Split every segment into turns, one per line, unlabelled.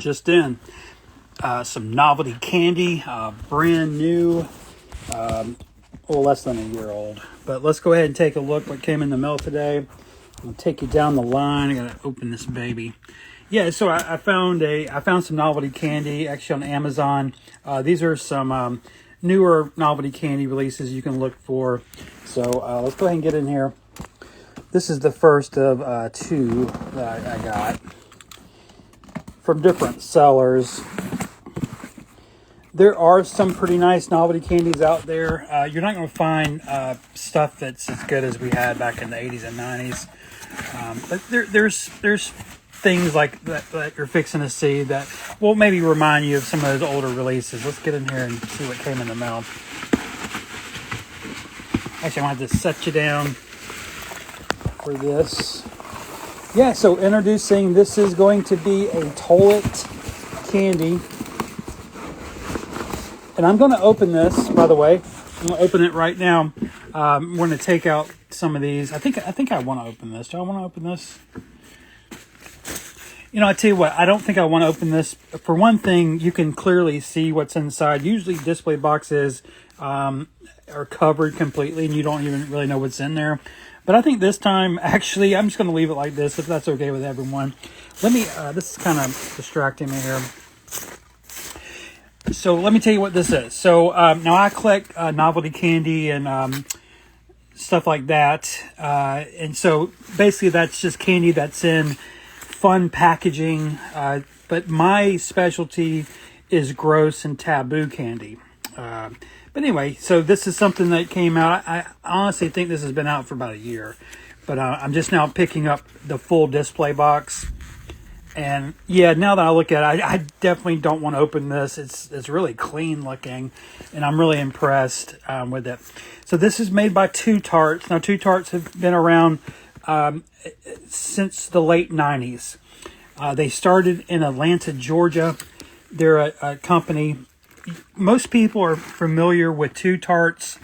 just in. Some novelty candy, brand new, well, less than a year old. But let's go ahead and take a look what came in the mail today. I'll take you down the line. I gotta open this baby. Yeah, so I found some novelty candy actually on Amazon. These are some newer novelty candy releases you can look for. So let's go ahead and get in here. This is the first of two that I got from different sellers. There are some pretty nice novelty candies out there. You're not going to find stuff that's as good as we had back in the 80s and 90s. But there's things like that you're fixing to see that will maybe remind you of some of those older releases. Let's get in here and see what came in the mail. Actually, I want to set you down for this. Yeah, so introducing, this is going to be a Toilet candy. And I'm going to open this, by the way. I'm going to open it right now. I'm going to take out some of these. I think I want to open this. Do I want to open this? You know, I tell you what, I don't think I want to open this. For one thing, you can clearly see what's inside. Usually display boxes are covered completely and you don't even really know what's in there. But I think this time, actually, I'm just going to leave it like this if that's okay with everyone. Let me, this is kind of distracting me here. So let me tell you what this is. So now I collect novelty candy and stuff like that. And so basically that's just candy that's in fun packaging. But my specialty is gross and taboo candy. But anyway, so this is something that came out. I honestly think this has been out for about a year. But I'm just now picking up the full display box. And yeah, now that I look at it, I definitely don't want to open this. It's really clean looking, and I'm really impressed with it. So this is made by Two Tarts. Now, Two Tarts have been around since the late 90s. They started in Atlanta, Georgia. They're a company. Most people are familiar with Two Tarts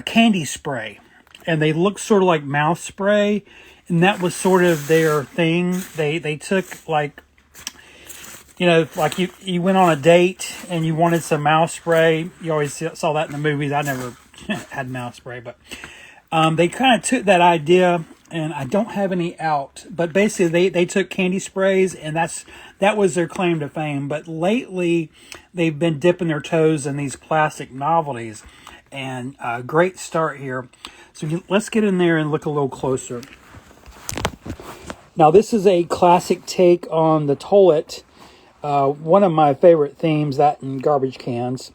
candy spray, and they look sort of like mouth spray. And that was sort of their thing. They took, like, you know, like you went on a date and you wanted some mouth spray. You always saw that in the movies. I never had mouth spray, but they kind of took that idea, and I don't have any out. But basically, they took candy sprays, and that was their claim to fame. But lately, they've been dipping their toes in these plastic novelties, and a great start here. So let's get in there and look a little closer. Now, this is a classic take on the toilet. One of my favorite themes, that and garbage cans.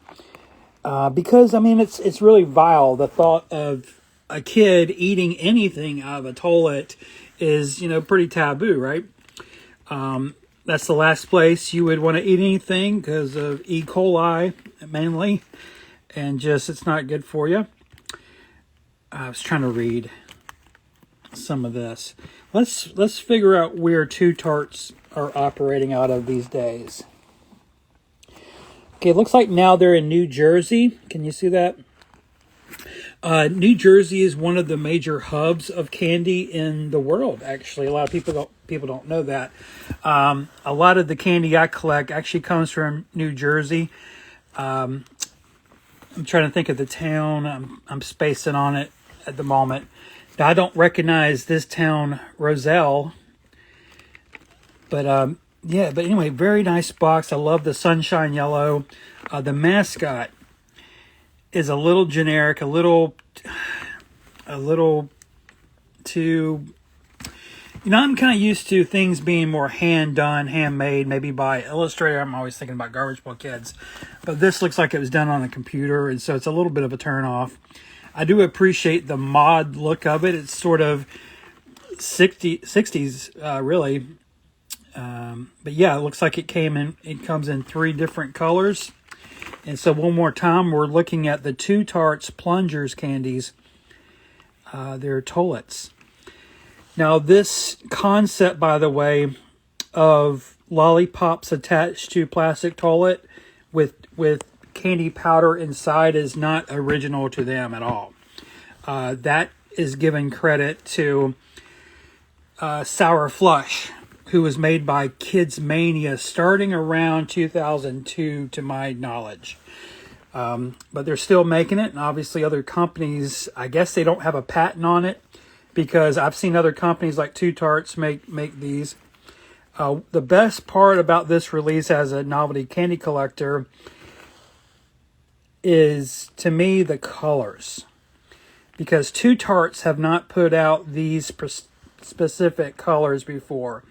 Because, I mean, it's really vile. The thought of a kid eating anything out of a toilet is, you know, pretty taboo, right? That's the last place you would want to eat anything because of E. coli, mainly. And just, it's not good for you. I was trying to read some of this. Let's figure out where Two Tarts are operating out of these days. Okay, it looks like now they're in New Jersey. Can you see that? New Jersey is one of the major hubs of candy in the world, actually. A lot of people don't know that. A lot of the candy I collect actually comes from New Jersey. I'm trying to think of the town. I'm spacing on it at the moment. Now, I don't recognize this town, Roselle, but yeah. But anyway, very nice box. I love the sunshine yellow. The mascot is a little generic, a little too. You know, I'm kind of used to things being more hand done, handmade, maybe by Illustrator. I'm always thinking about Garbage Pail Kids, but this looks like it was done on a computer, and so it's a little bit of a turn off. I do appreciate the mod look of it. It's sort of 60s, really. But yeah, it looks like it comes in 3 different colors. And so one more time, we're looking at the Two Tarts Plungers candies. They're toilets. Now, this concept, by the way, of lollipops attached to plastic toilet with candy powder inside is not original to them at all. That is given credit to Sour Flush, who was made by Kids Mania starting around 2002 to my knowledge. But they're still making it, and obviously other companies, I guess they don't have a patent on it, because I've seen other companies like Two Tarts make these. The best part about this release as a novelty candy collector is, to me, the colors. Because Two Tarts have not put out these specific colors before.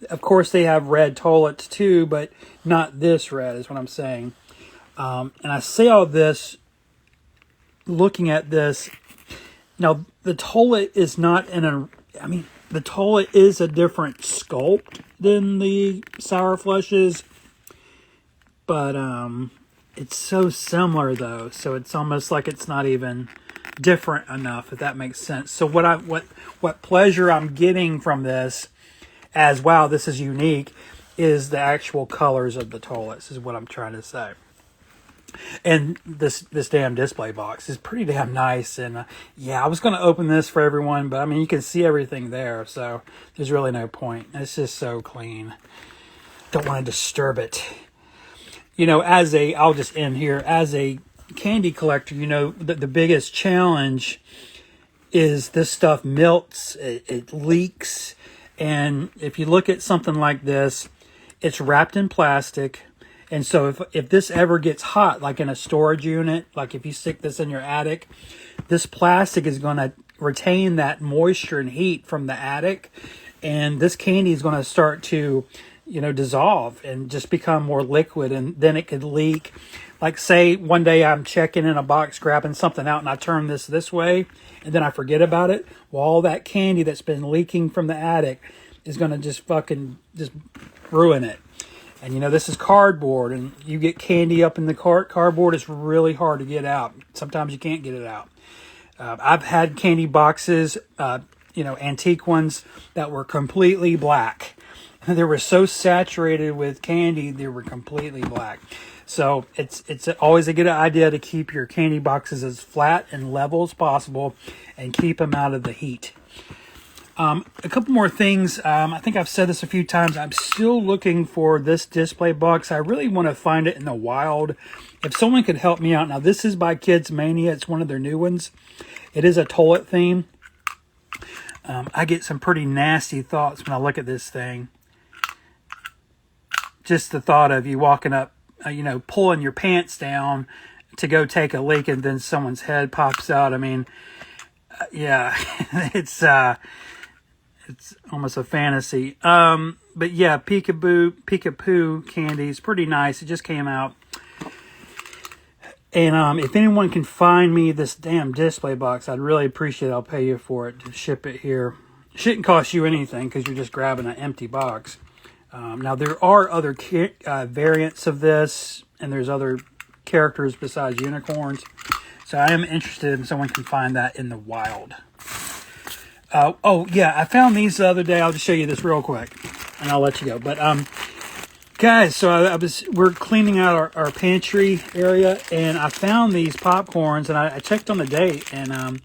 Of course, they have red Tolets too, but not this red is what I'm saying. And I say all this looking at this. Now, the Tolet is not in a... I mean, the Tolet is a different sculpt than the Sour Flushes. But it's so similar, though. So it's almost like it's not even different enough, if that makes sense. So what pleasure I'm getting from this, as wow, this is unique, is the actual colors of the Tolets, is what I'm trying to say. And this damn display box is pretty damn nice. And yeah, I was going to open this for everyone, but I mean, you can see everything there, so there's really no point. It's just so clean. Don't want to disturb it. You know, I'll just end here, as a candy collector, you know, the biggest challenge is this stuff melts, it leaks. And if you look at something like this, it's wrapped in plastic. And so if this ever gets hot, like in a storage unit, like if you stick this in your attic, this plastic is going to retain that moisture and heat from the attic. And this candy is going to start to, you know, dissolve and just become more liquid. And then it could leak. Like, say one day I'm checking in a box, grabbing something out, and I turn this way, and then I forget about it. Well, all that candy that's been leaking from the attic is going to just ruin it. And, you know, this is cardboard, and you get candy up in the cardboard. It's really hard to get out. Sometimes you can't get it out. I've had candy boxes, you know, antique ones that were completely black. They were so saturated with candy, they were completely black. So it's always a good idea to keep your candy boxes as flat and level as possible and keep them out of the heat. A couple more things. I think I've said this a few times. I'm still looking for this display box. I really want to find it in the wild. If someone could help me out. Now, this is by Kids Mania. It's one of their new ones. It is a Tolet theme. I get some pretty nasty thoughts when I look at this thing. Just the thought of you walking up, you know, pulling your pants down to go take a leak, and then someone's head pops out. I mean, yeah, it's almost a fantasy. But yeah, Peekaboo candy is pretty nice. It just came out. And if anyone can find me this damn display box, I'd really appreciate it. I'll pay you for it to ship it here. It shouldn't cost you anything because you're just grabbing an empty box. Now, there are other variants of this, and there's other characters besides unicorns. So I am interested if someone can find that in the wild. Oh, yeah, I found these the other day. I'll just show you this real quick, and I'll let you go. But, guys, so we're cleaning out our pantry area, and I found these popcorns, and I checked on the date, and,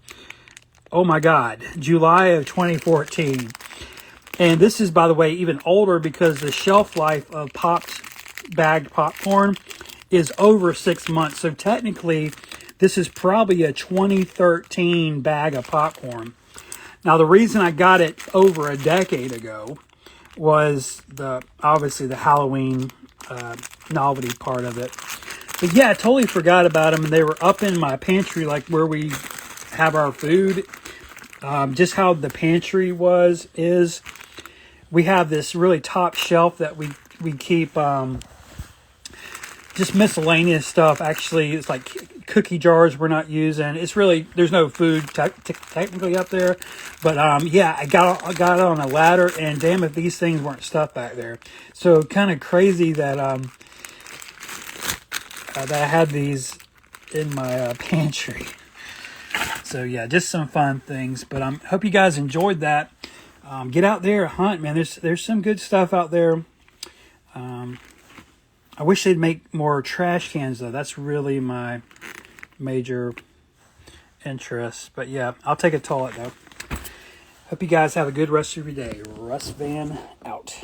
oh, my God, July of 2014. And this is, by the way, even older because the shelf life of bagged popcorn is over 6 months. So technically, this is probably a 2013 bag of popcorn. Now, the reason I got it over a decade ago was obviously the Halloween novelty part of it. But yeah, I totally forgot about them. And they were up in my pantry, like where we have our food. Just how the pantry is. We have this really top shelf that we keep just miscellaneous stuff. Actually, it's like cookie jars we're not using. It's really, there's no food technically up there. But yeah, I got it on a ladder, and damn if these things weren't stuffed back there. So kind of crazy that that I had these in my pantry. So yeah, just some fun things. But hope you guys enjoyed that. Get out there, hunt, man. There's some good stuff out there. I wish they'd make more trash cans, though. That's really my major interest. But yeah, I'll take a Tolet, though. Hope you guys have a good rest of your day. Russ Van out.